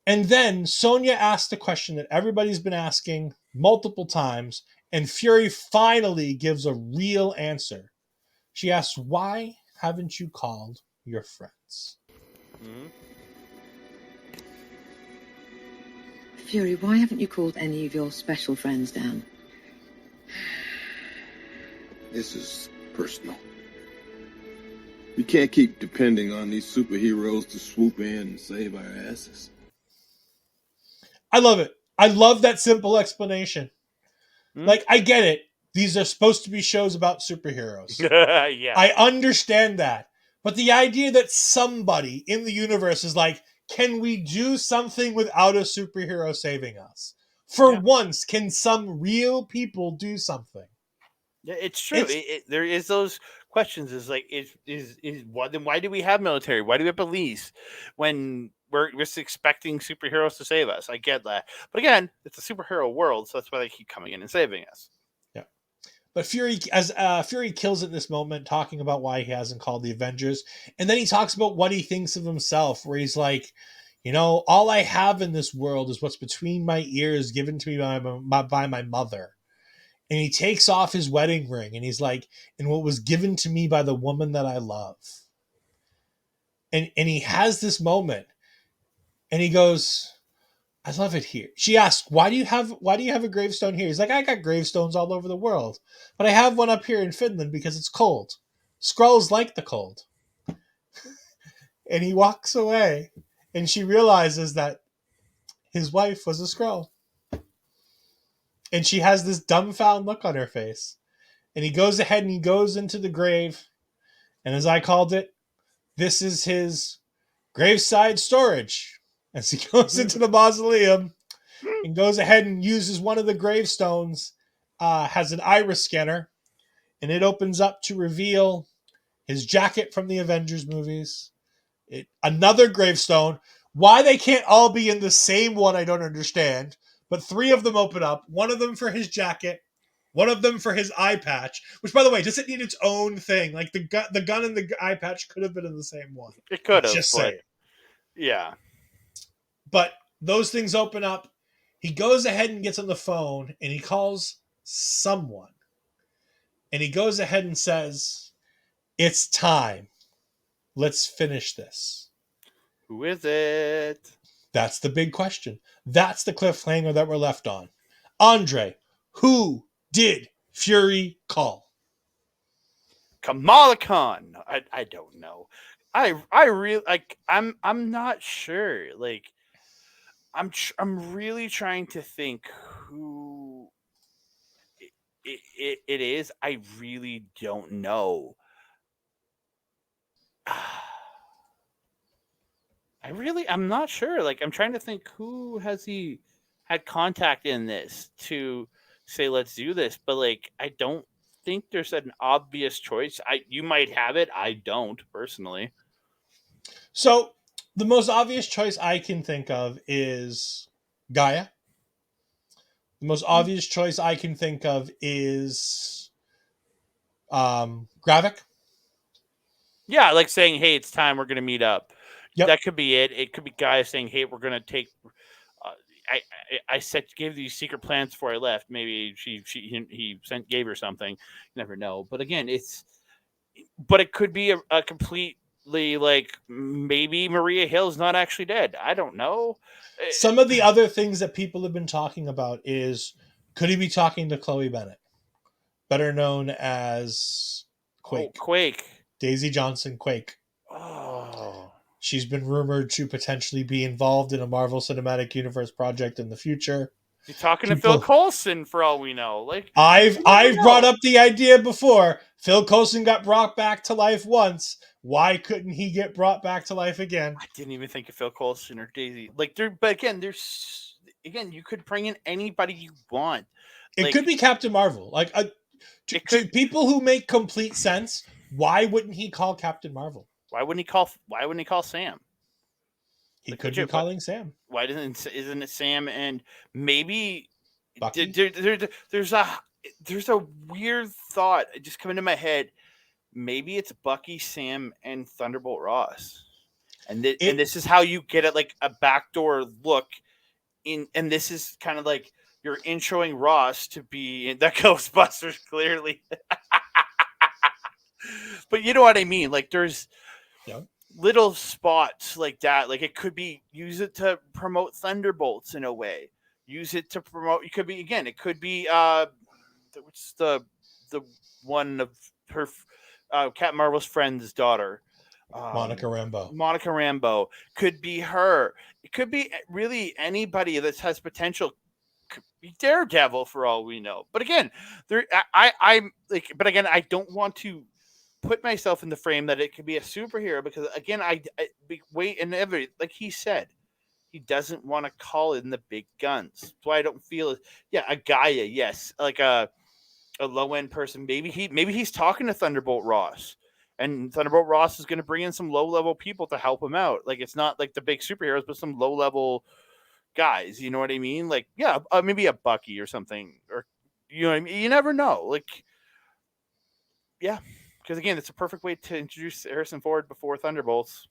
And then Sonya asks the question that everybody's been asking multiple times, and Fury finally gives a real answer. She asks, "Why haven't you called your friends?" Fury, why haven't you called any of your special friends down? This is personal. We can't keep depending on these superheroes to swoop in and save our asses. I love it. I love that simple explanation. Like, I get it. These are supposed to be shows about superheroes. Yeah. I understand that. But the idea that somebody in the universe is like, can we do something without a superhero saving us? For once, can some real people do something? Yeah, it's true. There is those questions. Is like, why do we have military? Why do we have police when we're just expecting superheroes to save us? I get that, but again, it's a superhero world, so that's why they keep coming in and saving us. Yeah, but Fury kills at this moment, talking about why he hasn't called the Avengers, and then he talks about what he thinks of himself, where he's like, you know, all I have in this world is what's between my ears, given to me by my mother. And he takes off his wedding ring and he's like, and what was given to me by the woman that I love. and he has this moment, and he goes, I love it here. She asks, why do you have a gravestone here? He's like, I got gravestones all over the world, but I have one up here in Finland because it's cold. Skrulls like the cold. And he walks away, and she realizes that his wife was a Skrull. And she has this dumbfound look on her face. And he goes ahead and he goes into the grave. And as I called it, this is his graveside storage. As he goes into the mausoleum and goes ahead and uses one of the gravestones, has an iris scanner, and it opens up to reveal his jacket from the Avengers movies. Another gravestone. Why they can't all be in the same one, I don't understand. But 3 of them open up. One of them for his jacket, one of them for his eye patch. Which, by the way, doesn't need its own thing. Like the gun and the eye patch could have been in the same one. It could have, just but saying. yeah. But those things open up. He goes ahead and gets on the phone and he calls someone. And he goes ahead and says, "It's time. Let's finish this." Who is it? That's the big question. That's the cliffhanger that we're left on. Andre, who did Fury call? Kamala Khan. I don't know. I really like. I'm not sure. Like, I'm really trying to think who it is. I really don't know. I'm not sure. Like, I'm trying to think, who has he had contact in this to say, let's do this? But like, I don't think there's an obvious choice. You might have it. I don't personally. So the most obvious choice I can think of is Gaia. The most obvious choice I can think of is Gravik. Yeah, like saying, hey, it's time, we're going to meet up. Yep. That could be it. It could be guys saying, hey, we're going to take. I gave these secret plans before I left. Maybe he gave her something. You never know. But again, but it could be a completely, like, maybe Maria Hill's not actually dead. I don't know. Some of the other things that people have been talking about is, could he be talking to Chloe Bennett, better known as Quake? Oh, Quake. Daisy Johnson Quake. Oh. She's been rumored to potentially be involved in a Marvel Cinematic Universe project in the future. You're talking to Phil Coulson, for all we know. Like, I've brought up the idea before. Phil Coulson got brought back to life once. Why couldn't he get brought back to life again? I didn't even think of Phil Coulson or Daisy. Like, but again, you could bring in anybody you want. It could be Captain Marvel. Like, to people who make complete sense, why wouldn't he call Captain Marvel? Why wouldn't he call Sam? He could be calling Sam. Why isn't it Sam and maybe Bucky? There's a weird thought just coming to my head. Maybe it's Bucky, Sam, and Thunderbolt Ross, and this is how you get it, like a backdoor look in. And this is kind of like you're introing Ross to be in the Ghostbusters, clearly. But you know what I mean? Like, there's little spots like that. Like, it could be, use it to promote Thunderbolts in a way. Use it to promote. It could be, again, it could be what's the one of her Captain Marvel's friend's daughter, Monica Rambeau. Monica Rambeau could be her. It could be really anybody that has potential. Could be Daredevil, for all we know. But again, I'm like, but again, I don't want to put myself in the frame that it could be a superhero, because again, I wait, and like he said, he doesn't want to call in the big guns. That's why I don't feel a Gaia, yes, like a low end person. Maybe he's talking to Thunderbolt Ross, and Thunderbolt Ross is going to bring in some low level people to help him out. Like, it's not like the big superheroes, but some low level guys. You know what I mean? Like, maybe a Bucky or something, or you know what I mean? You never know. Like, yeah. Because again, it's a perfect way to introduce Harrison Ford before Thunderbolts.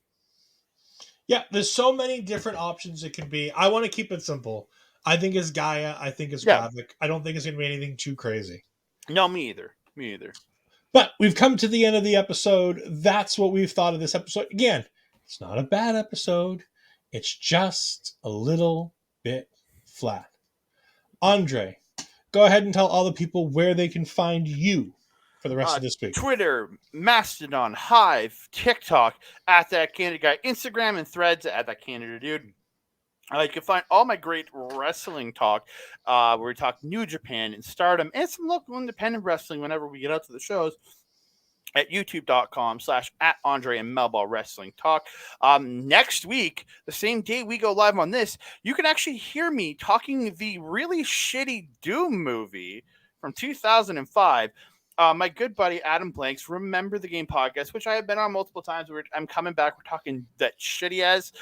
Yeah, there's so many different options it could be. I want to keep it simple. I think it's Gaia. I think it's Gravik. I don't think it's going to be anything too crazy. No, me either. But we've come to the end of the episode. That's what we've thought of this episode. Again, It's not a bad episode. It's just a little bit flat. Andre, go ahead and tell all the people where they can find you for the rest of this week. Twitter, Mastodon, Hive, TikTok, at that Canada guy, Instagram and Threads at that Canada dude. You can find all my great wrestling talk, where we talk New Japan and Stardom and some local independent wrestling whenever we get out to the shows, at youtube.com/at Andre and Melball Wrestling Talk. Next week, the same day we go live on this, you can actually hear me talking the really shitty Doom movie from 2005. My good buddy Adam Blank's Remember the Game podcast, which I have been on multiple times. I'm coming back. We're talking that shitty ass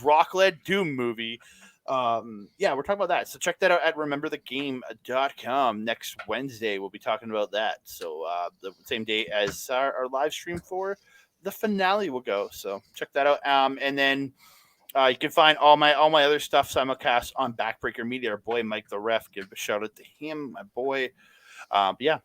rock-led Doom movie. We're talking about that. So check that out at rememberthegame.com. Next Wednesday, we'll be talking about that. So the same day as our live stream for the finale will go. So check that out. And then you can find all my other stuff simulcast on Backbreaker Media. Our boy Mike the Ref, give a shout out to him, my boy. Yeah.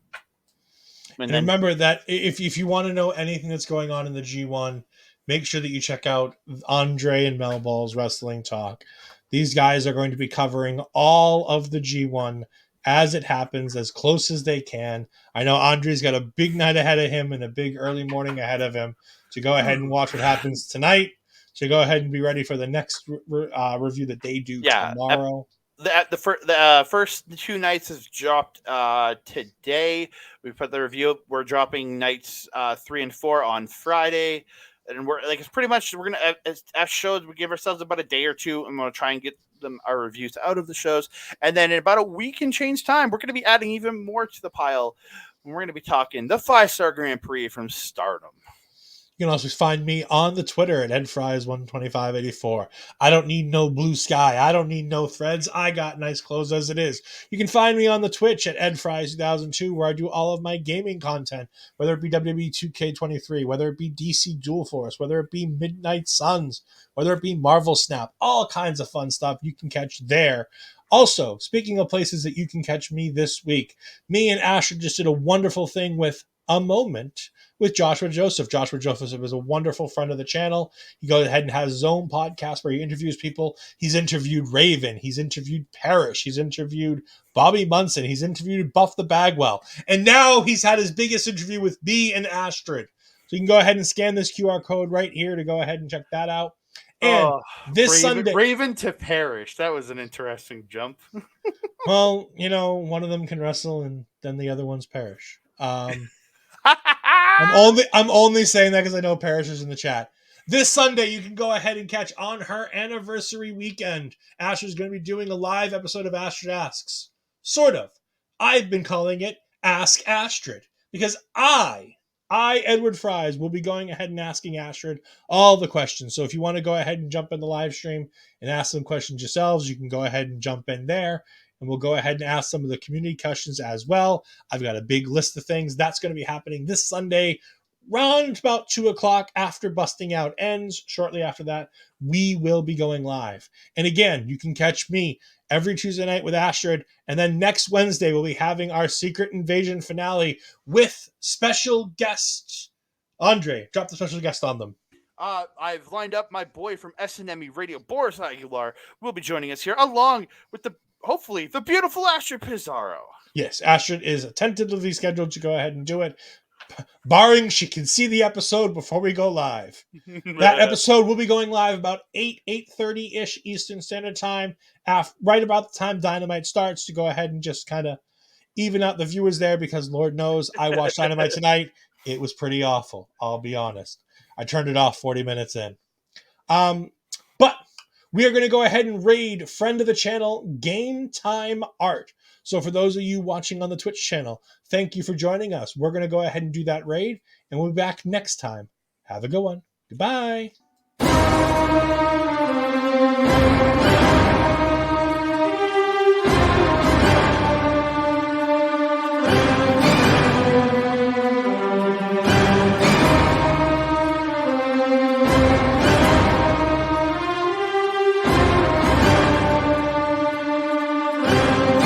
And remember that if you want to know anything that's going on in the G1, make sure that you check out Andre and Melball's Wrestling Talk. These guys are going to be covering all of the G1 as it happens, as close as they can. I know Andre's got a big night ahead of him and a big early morning ahead of him to go ahead and watch what happens tonight, to go ahead and be ready for the next review that they do tomorrow. The first two nights has dropped today. We put the review. We're dropping nights 3 and 4 on Friday, and it's pretty much we're gonna as shows. We give ourselves about a day or two, and we're gonna try and get our reviews out of the shows. And then in about a week and change time, we're gonna be adding even more to the pile. And we're gonna be talking the 5-star Grand Prix from Stardom. You can also find me on the Twitter at edfries12584. I don't need no blue sky. I don't need no threads. I got nice clothes as it is. You can find me on the Twitch at edfries2002, where I do all of my gaming content, whether it be WWE 2K23, whether it be DC Dual Force, whether it be Midnight Suns, whether it be Marvel Snap, all kinds of fun stuff you can catch there. Also, speaking of places that you can catch me this week, me and Asher just did a wonderful thing with A Moment with Joshua Joseph. Joshua Joseph is a wonderful friend of the channel. He goes ahead and has his own podcast where he interviews people. He's interviewed Raven. He's interviewed Parrish. He's interviewed Bobby Munson. He's interviewed Buff the Bagwell. And now he's had his biggest interview with me and Astrid. So you can go ahead and scan this QR code right here to go ahead and check that out. And Sunday, Raven to Parrish. That was an interesting jump. Well, one of them can wrestle and then the other one's Parrish. I'm only saying that because I know Parrish is in the chat. This Sunday, you can go ahead and catch on her anniversary weekend. Asher's going to be doing a live episode of Astrid Asks. Sort of. I've been calling it Ask Astrid because I, Edward Fries, will be going ahead and asking Astrid all the questions. So if you want to go ahead and jump in the live stream and ask some questions yourselves, you can go ahead and jump in there. And we'll go ahead and ask some of the community questions as well. I've got a big list of things. That's going to be happening this Sunday, around about 2 o'clock after Busting Out ends. Shortly after that, we will be going live. And again, you can catch me every Tuesday night with Astrid. And then next Wednesday, we'll be having our Secret Invasion finale with special guests. Andre, drop the special guest on them. I've lined up my boy from SNME Radio, Boris Aguilar, will be joining us here, along with hopefully the beautiful Astrid Pizarro. Yes, Astrid is tentatively scheduled to go ahead and do it, barring she can see the episode before we go live. That episode will be going live about 8:30-ish Eastern Standard Time, right about the time Dynamite starts, to go ahead and just kind of even out the viewers there, because Lord knows I watched Dynamite tonight. It was pretty awful, I'll be honest. I turned it off 40 minutes in. But we are going to go ahead and raid friend of the channel, Game Time Art. So for those of you watching on the Twitch channel, thank you for joining us. We're going to go ahead and do that raid, and we'll be back next time. Have a good one. Goodbye.